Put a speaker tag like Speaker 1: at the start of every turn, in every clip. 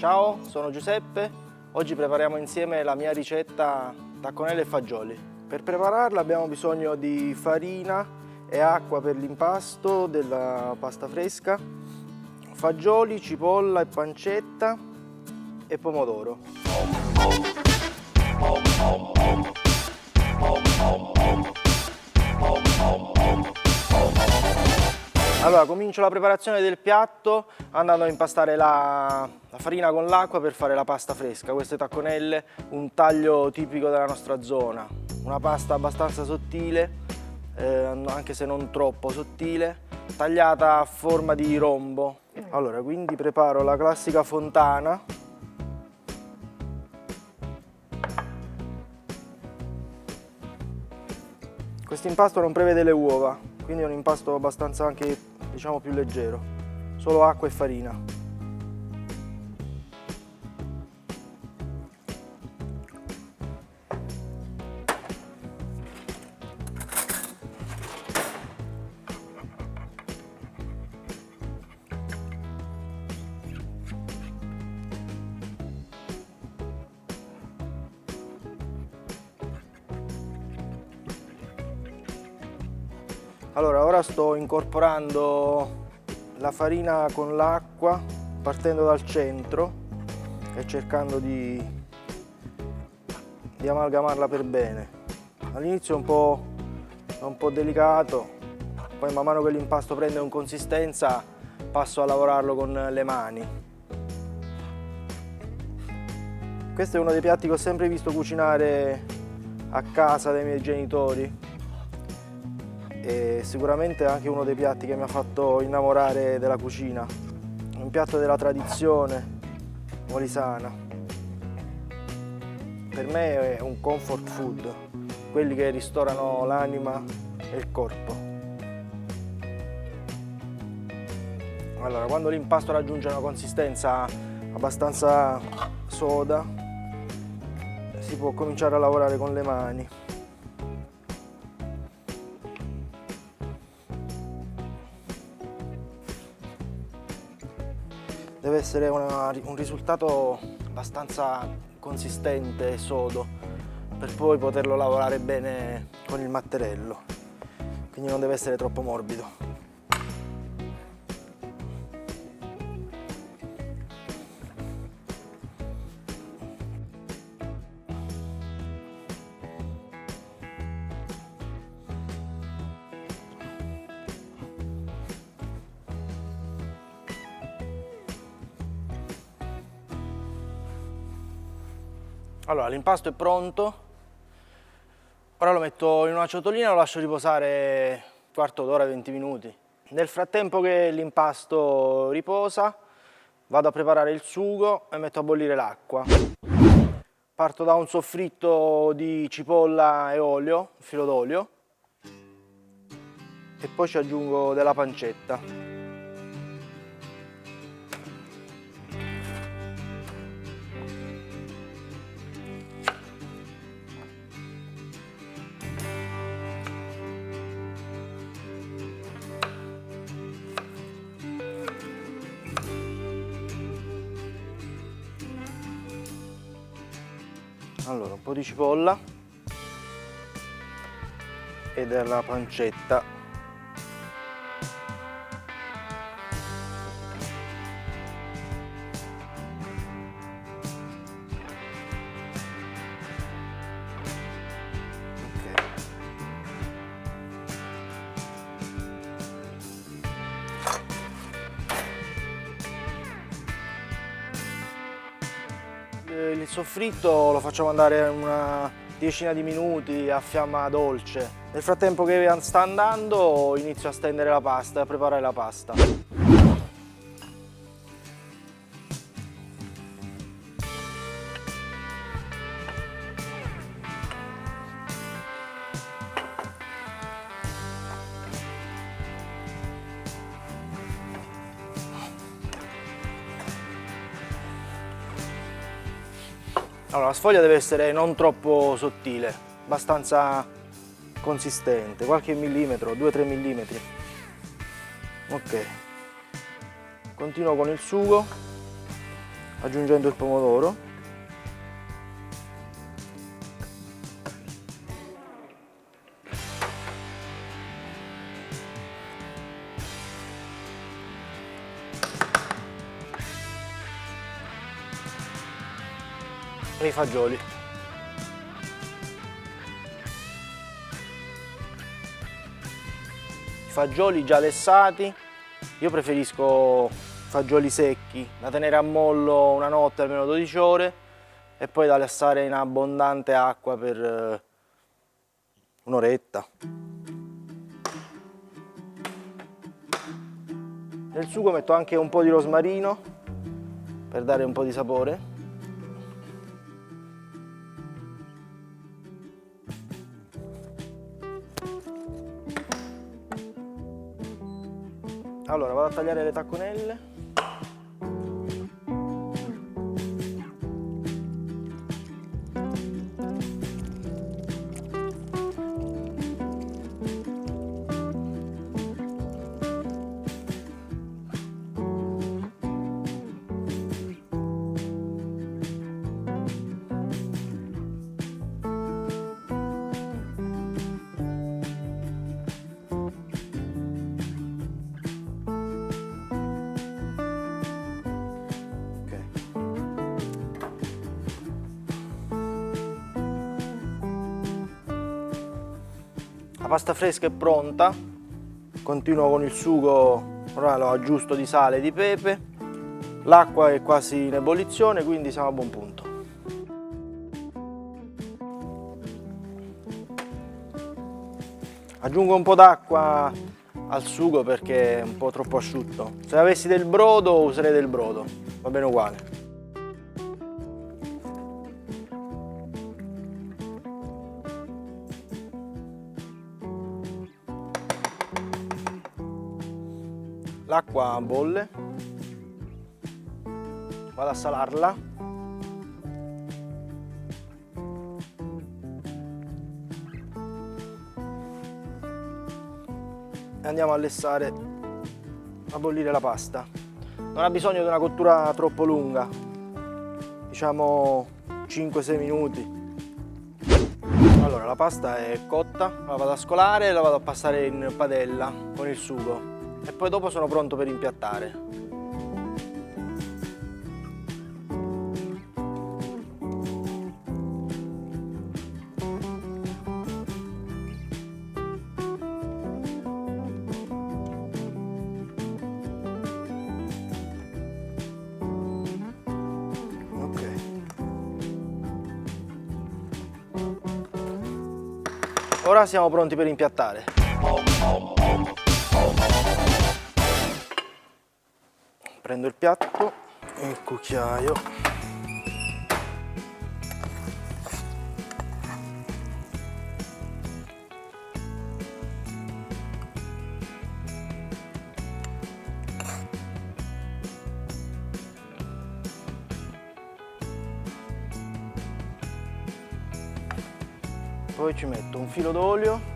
Speaker 1: Ciao, sono Giuseppe. Oggi prepariamo insieme la mia ricetta tacconelle e fagioli. Per prepararla abbiamo bisogno di farina e acqua per l'impasto della pasta fresca, fagioli, cipolla e pancetta e pomodoro. Allora, comincio la preparazione del piatto andando a impastare la farina con l'acqua per fare la pasta fresca. Queste tacconelle, un taglio tipico della nostra zona, una pasta abbastanza sottile, anche se non troppo sottile, tagliata a forma di rombo. Allora, quindi preparo la classica fontana. Questo impasto non prevede le uova, quindi è un impasto abbastanza anche, diciamo, più leggero, solo acqua e farina. Allora, ora sto incorporando la farina con l'acqua partendo dal centro e cercando di amalgamarla per bene. All'inizio è un po' delicato, poi man mano che l'impasto prende una consistenza passo a lavorarlo con le mani. Questo è uno dei piatti che ho sempre visto cucinare a casa dai miei genitori. E sicuramente è anche uno dei piatti che mi ha fatto innamorare della cucina. È un piatto della tradizione molisana. Per me è un comfort food, quelli che ristorano l'anima e il corpo. Allora, quando l'impasto raggiunge una consistenza abbastanza soda, si può cominciare a lavorare con le mani. Deve essere un risultato abbastanza consistente e sodo per poi poterlo lavorare bene con il matterello, quindi non deve essere troppo morbido. Allora, l'impasto è pronto, ora lo metto in una ciotolina e lo lascio riposare un quarto d'ora, 20 minuti. Nel frattempo che l'impasto riposa, vado a preparare il sugo e metto a bollire l'acqua. Parto da un soffritto di cipolla e olio, un filo d'olio, e poi ci aggiungo della pancetta. Allora, un po' di cipolla e della pancetta. Il soffritto lo facciamo andare una decina di minuti a fiamma dolce. Nel frattempo che sta andando inizio a stendere la pasta e a preparare la pasta. Allora, la sfoglia deve essere non troppo sottile, abbastanza consistente, qualche millimetro, 2-3 millimetri. Ok. Continuo con il sugo. aggiungendo il pomodoro. E i fagioli. I fagioli già lessati, io preferisco fagioli secchi, da tenere a mollo una notte, almeno 12 ore, e poi da lessare in abbondante acqua per un'oretta. Nel sugo metto anche un po' di rosmarino per dare un po' di sapore. Allora vado a tagliare le tacconelle. La pasta fresca è pronta, continuo con il sugo, ora lo aggiusto di sale e di pepe, l'acqua è quasi in ebollizione, quindi siamo a buon punto. Aggiungo un po' d'acqua al sugo perché è un po' troppo asciutto. Se avessi del brodo userei del brodo, va bene uguale. L'acqua bolle, vado a salarla. E andiamo a lessare, a bollire la pasta. Non ha bisogno di una cottura troppo lunga, diciamo 5-6 minuti. Allora la pasta è cotta, la vado a scolare e la vado a passare in padella con il sugo. E poi dopo sono pronto per impiattare. Ok. Ora siamo pronti per impiattare. Prendo il piatto e il cucchiaio. Poi ci metto un filo d'olio.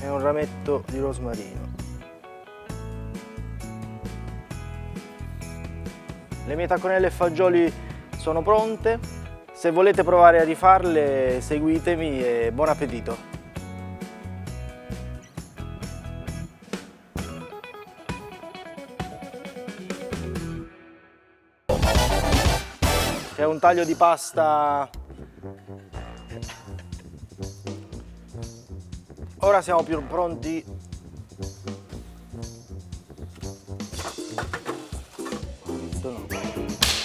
Speaker 1: E un rametto di rosmarino. Le mie tacconelle e fagioli sono pronte. Se volete provare a rifarle, seguitemi e buon appetito! C'è un taglio di pasta. Ora siamo più pronti